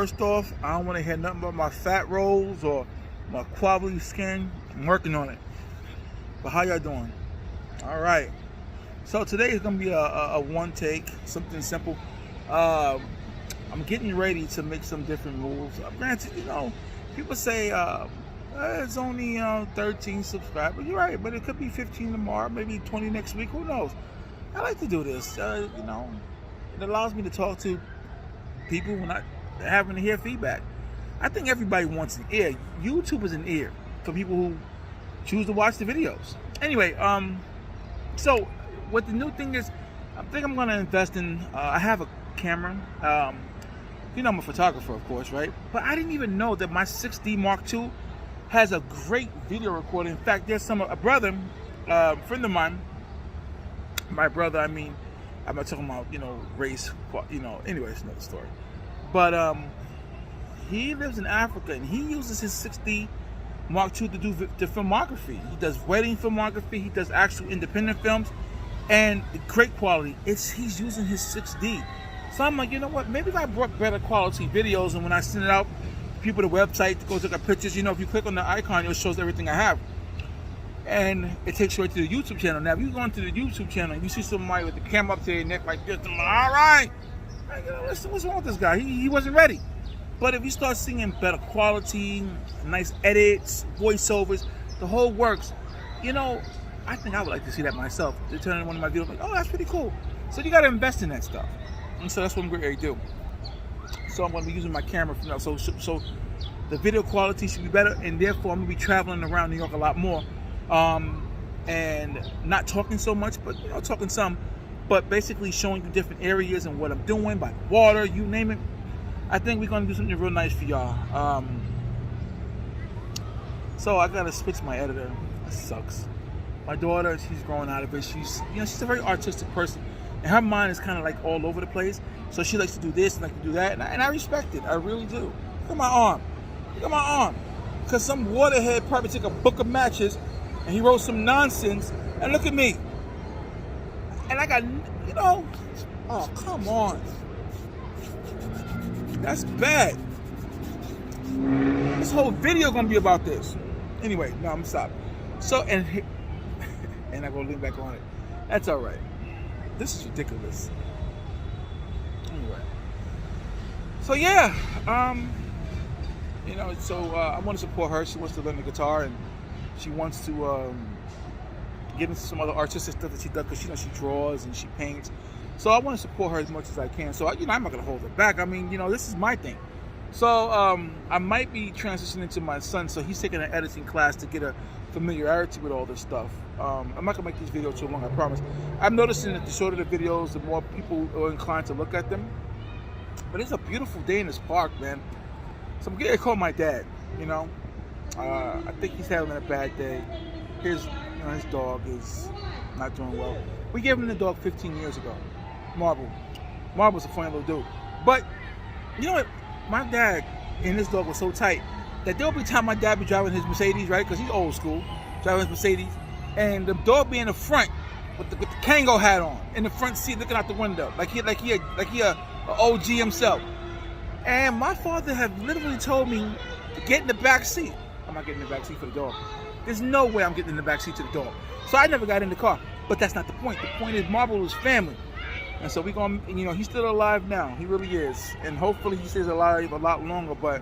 First off, I don't want to hear nothing about my fat rolls or my quality skin. I'm working on it. But how y'all doing? All right. So today is going to be a one take, something simple. I'm getting ready to make some different moves. Granted, people say it's only 13 subscribers. You're right, but it could be 15 tomorrow, maybe 20 next week. Who knows? I like to do this. It allows me to talk to people when I having to hear feedback. I think everybody wants an ear. YouTube is an ear for people who choose to watch the videos. Anyway, so what the new thing is, I think I'm gonna invest in. I have a camera. I'm a photographer, of course, right? But I didn't even know that my 6D Mark II has a great video recorder. In fact, there's a brother, friend of mine. My brother, I'm not talking about, race, anyway, it's another story. But he lives in Africa and he uses his 6D Mark II to do the filmography. He does wedding filmography, he does actual independent films, and great quality. He's using his 6D. So I'm like, you know what, maybe if I brought better quality videos, and when I send it out, people to the website to go take our pictures, if you click on the icon, it shows everything I have. And it takes you right to the YouTube channel. Now, if you go into the YouTube channel and you see somebody with the camera up to their neck like this, I'm like, all right, what's wrong with this guy? He wasn't ready. But if you start seeing better quality, nice edits, voiceovers, the whole works, I think I would like to see that myself. To turn on one of my videos, like, oh, that's pretty cool. So you got to invest in that stuff. And so that's what I'm going to do. So I'm going to be using my camera from now. So the video quality should be better, and therefore I'm going to be traveling around New York a lot more. And not talking so much, but talking some, but basically showing you different areas and what I'm doing by the water, you name it. I think we're gonna do something real nice for y'all. So I gotta switch my editor. That sucks. My daughter, she's growing out of it. She's a very artistic person, and her mind is kind of like all over the place. So she likes to do this and like to do that, and I respect it. I really do. Look at my arm. Look at my arm. Because some waterhead probably took a book of matches and he wrote some nonsense, and look at me. And I got, oh, come on. That's bad. This whole video gonna be about this. Anyway, no, I'm gonna stop. So, and I gonna lean back on it. That's all right. This is ridiculous. Anyway. So yeah, I want to support her. She wants to learn the guitar, and she wants to get into some other artistic stuff that she does, because she draws and she paints. So I want to support her as much as I can. So I'm not going to hold her back. This is my thing. So I might be transitioning to my son. So he's taking an editing class to get a familiarity with all this stuff. I'm not going to make these videos too long, I promise. I'm noticing that the shorter the videos, the more people are inclined to look at them. But it's a beautiful day in this park, man. So I'm getting to call my dad, I think he's having a bad day. His dog is not doing well. We gave him the dog 15 years ago. Marble. Marble's a funny little dude. But, you know what? My dad and his dog were so tight that there'll be time my dad be driving his Mercedes, right? Because he's old school, driving his Mercedes. And the dog be in the front with the Kango hat on, in the front seat looking out the window. Like he a OG himself. And my father had literally told me to get in the back seat. I'm not getting in the back seat for the dog. There's no way I'm getting in the back seat to the dog. So I never got in the car. But that's not the point. The point is Marble is family. And so we're going to, he's still alive now. He really is. And hopefully he stays alive a lot longer. But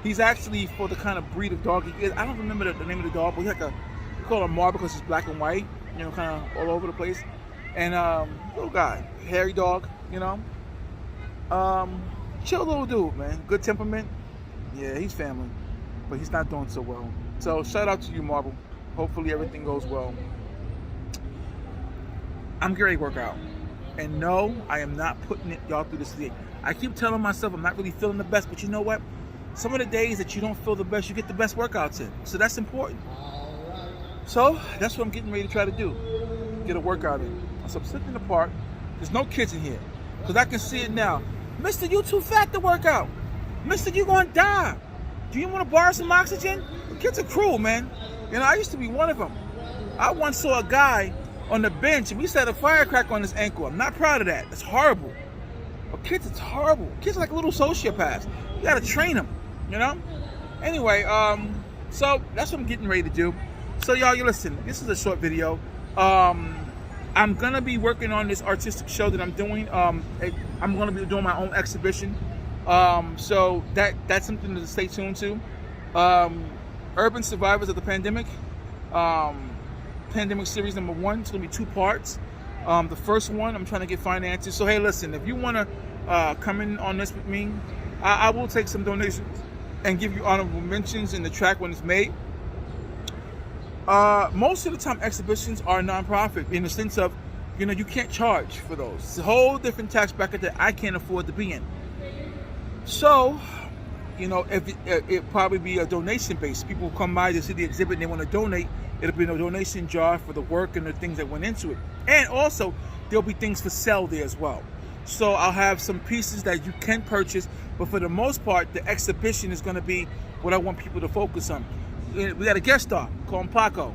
he's actually, for the kind of breed of dog he is, I don't remember the name of the dog, but he's we call him Marble because he's black and white, kind of all over the place. And little guy, hairy dog, chill little dude, man. Good temperament. Yeah, he's family. But he's not doing so well. So shout out to you, Marble. Hopefully everything goes well. I'm getting ready to work out. And no, I am not putting y'all through this thing. I keep telling myself I'm not really feeling the best, but you know what? Some of the days that you don't feel the best, you get the best workouts in. So that's important. So that's what I'm getting ready to try to do. Get a workout in. So I'm sitting in the park. There's no kids in here. Because I can see it now. Mister, you too fat to work out. Mister, you gonna die. Do you want to borrow some oxygen? The kids are cruel, man. I used to be one of them. I once saw a guy on the bench and we set a firecracker on his ankle. I'm not proud of that. It's horrible. But kids, it's horrible. Kids are like a little sociopaths. You gotta train them, you know? Anyway, so that's what I'm getting ready to do. So y'all, you listen, this is a short video. I'm gonna be working on this artistic show that I'm doing. I'm gonna be doing my own exhibition. So that's something to stay tuned to. Urban Survivors of the Pandemic. Pandemic series number 1. It's gonna be 2 parts. The first one, I'm trying to get finances. So hey, listen, if you wanna come in on this with me, I will take some donations and give you honorable mentions in the track when it's made. Most of the time, exhibitions are non-profit in the sense of, you know, you can't charge for those. It's a whole different tax bracket that I can't afford to be in. So, you know, if it probably be a donation base. People come by to see the exhibit and they want to donate. It'll be a donation jar for the work and the things that went into it. And also, there'll be things for sale there as well. So I'll have some pieces that you can purchase, but for the most part, the exhibition is going to be what I want people to focus on. We got a guest star called Paco.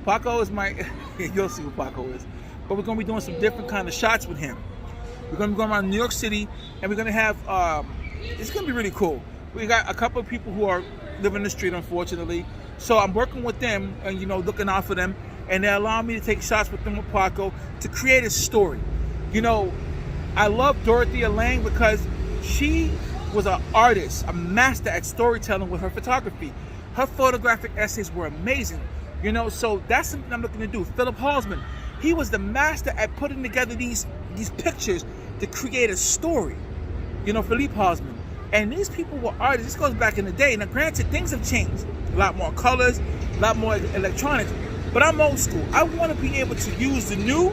Paco is my, you'll see who Paco is. But we're going to be doing some different kind of shots with him. We're going to be going around New York City, and we're going to have, it's going to be really cool. We got a couple of people who are living the street, unfortunately. So I'm working with them and, you know, looking out for them. And they allow me to take shots with them with Paco to create a story. You know, I love Dorothea Lange because she was an artist, a master at storytelling with her photography. Her photographic essays were amazing. You know, so that's something I'm looking to do. Philip Halsman, he was the master at putting together these pictures to create a story. You know, Philippe Halsman. And these people were artists. This goes back in the day. Now, granted, things have changed. A lot more colors, a lot more electronics. But I'm old school. I want to be able to use the new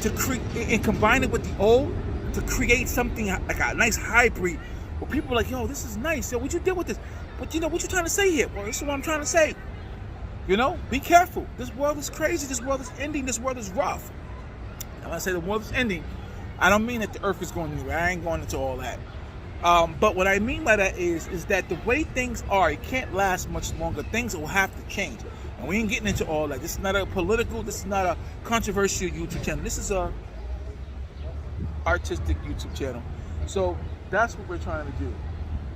to create and combine it with the old to create something like a nice hybrid where people are like, yo, this is nice. Yo, what you did with this? But you know, what you trying to say here? Well, this is what I'm trying to say. You know, be careful. This world is crazy. This world is ending. This world is rough. And when I say the world is ending, I don't mean that the earth is going anywhere. I ain't going into all that. But what I mean by that is that the way things are, it can't last much longer. Things will have to change. And we ain't getting into all that. This is not a political, this is not a controversial YouTube channel. This is a artistic YouTube channel. So that's what we're trying to do.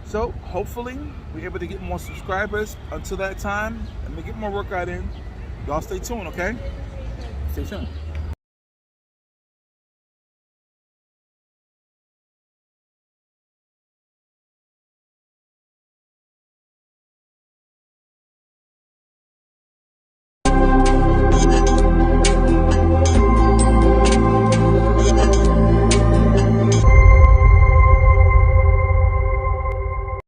So hopefully we're able to get more subscribers. Until that time, let me get more workout in. Y'all stay tuned, okay? Stay tuned.